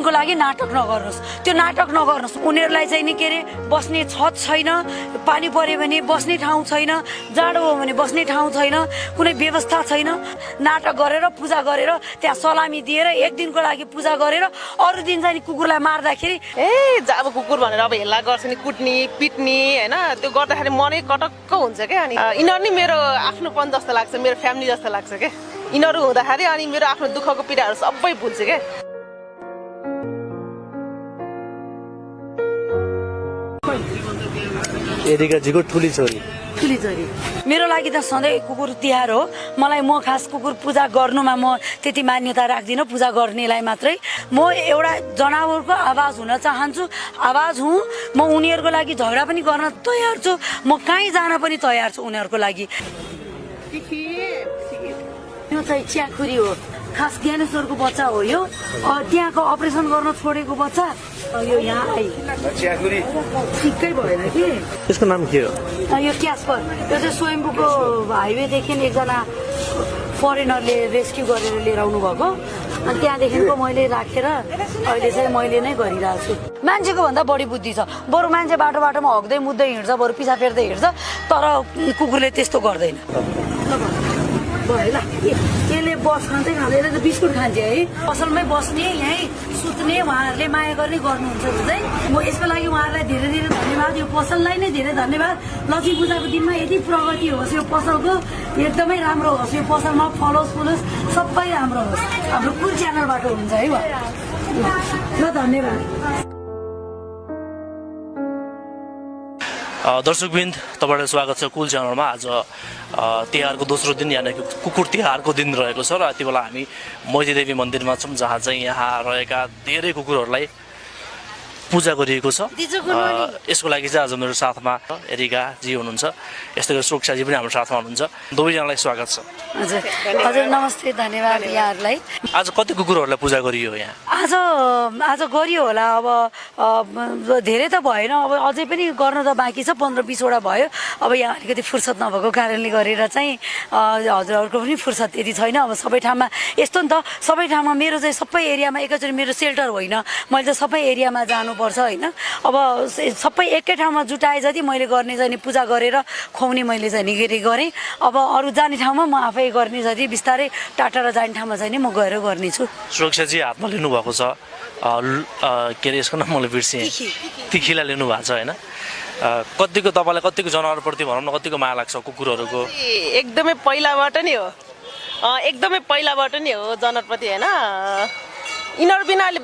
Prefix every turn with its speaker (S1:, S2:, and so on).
S1: दिनको लागि नाटक नगर्नुहोस्, त्यो नाटक नगर्नुहोस्। उनीहरूलाई चाहिँ नि के अरे बस्ने छत छैन, पानी पर्यो भने बस्ने ठाउँ छैन, जाडो हो भने बस्ने ठाउँ छैन, कुनै व्यवस्था छैन। नाटक गरेर पूजा गरेर त्यहाँ सलामी दिएर एक दिनको लागि पूजा गरेर अरू दिन चाहिँ कुकुरलाई मार्दाखेरि
S2: अब कुकुर भनेर अब हेला गर्छ नि, कुट्ने पिट्ने होइन, त्यो गर्दाखेरि मनै कटक्क हुन्छ क्या। अनि यिनीहरू नि मेरो आफ्नोपन जस्तो लाग्छ, मेरो फ्यामिली जस्तो लाग्छ क्या। यिनीहरू हुँदाखेरि अनि मेरो आफ्नो दुःखको पीडाहरू सबै भुल्छ क्या।
S3: एरिकाजीको ठुली छोरी
S1: मेरो लागि त सधैँ कुकुर तिहार हो। मलाई म खास कुकुर पूजा गर्नुमा म त्यति मान्यता राख्दिनँ, पूजा गर्नेलाई मात्रै। म एउटा जनावरको आवाज हुन चाहन्छु, आवाज हुँ। म उनीहरूको लागि झगडा पनि गर्न तयार छु, म कहीँ जान पनि तयार छु उनीहरूको लागि। यो चाहिँ च्याखुरी हो, खास ज्ञानेश्वरको बच्चा हो यो। त्यहाँको अपरेसन गर्न छोडेको बच्चा यो यहाँ आइ ठिकै भएन कि।
S3: यसको नाम के हो?
S1: यो क्यास्पर। यो चाहिँ स्वयम्भूको हाइवेदेखि एकजना फरेनरले रेस्क्यु गरेर लिएर आउनु भएको। अनि त्यहाँदेखिको मैले राखेर अहिले चाहिँ मैले नै गरिरहेको छु। मान्छेको भन्दा बढी बुद्धि छ, बरु मान्छे बाटो बाटोमा हग्दै मुद्दै हिँड्छ, बरु पिछा फेर्दै हिँड्छ, तर कुकुरले त्यस्तो गर्दैन। भयो ल, यसले बस खाँदै खाँदैन त बिस्कुट खान्छ है। पसलमै बस्ने, यहीँ सुत्ने, उहाँहरूले माया गर्ने गर्नुहुन्छ चाहिँ म यसको लागि उहाँहरूलाई धेरै धेरै धन्यवाद। यो पसललाई नै धेरै धन्यवाद। लक्ष्मी पूजाको दिनमा यति प्रगति होस् यो पसलको, एकदमै राम्रो होस् यो पसलमा, फलोस् फुलोस्, सबै राम्रो होस्। हाम्रो कुल च्यानलबाट हुन्छ है ल, धन्यवाद।
S3: दर्शकवृन्द, तपाईँलाई स्वागत छ कुल च्यानलमा। आज तिहारको दोस्रो दिन यानि कि कुकुर तिहारको दिन रहेको छ र यति बेला हामी मैतीदेवी मन्दिरमा छौँ, जहाँ चाहिँ यहाँ रहेका धेरै कुकुरहरूलाई पूजा गरिएको छ। यसको लागि चाहिँ आज मेरो साथमा एरिकाजी हुनुहुन्छ, यस्तै गरी सुरक्षाजी पनि हाम्रो साथमा हुनुहुन्छ। दुवैजनालाई स्वागत छ।
S1: हजुर हजुर, नमस्ते, धन्यवाद यहाँहरूलाई।
S3: आज कति कुकुरहरूलाई पूजा गरियो यहाँ?
S1: आज गरियो होला, अब धेरै त भएन, अब अझै पनि गर्न त बाँकी छ, 15-20वटा भयो। अब यहाँ अलिकति फुर्सद नभएको कारणले गरेर चाहिँ हजुरहरूको पनि फुर्सद यति छैन। अब सबै ठाउँमा यस्तो नि त, सबै ठाउँमा मेरो चाहिँ सबै एरियामा एकैचोटि मेरो सेल्टर होइन, मैले त सबै एरियामा जानुपर्छ होइन। अब सबै एकै ठाउँमा जुटाए जति मैले गर्ने चाहिँ पूजा गरेर खुवाउने मैले चाहिँ गरेँ। अब अरू जाने ठाउँमा म आफै गर्ने जति बिस्तारै टाढा र जाने ठाउँमा चाहिँ म गएर गर्नेछु।
S3: सुरक्षाजी हातमा लिनुभएको छ के अरे यसको नाम मैले बिर्सेँ, तिखीलाई लिनुभएको छ होइन। कतिको तपाईँलाई कतिको जनावरप्रति भनौँ न कतिको माया लाग्छ कुकुरहरूको?
S2: एकदमै पहिलाबाट नि हो, एकदमै पहिलाबाट नि हो जनावरप्रति होइन। यिनीहरू बिना अहिले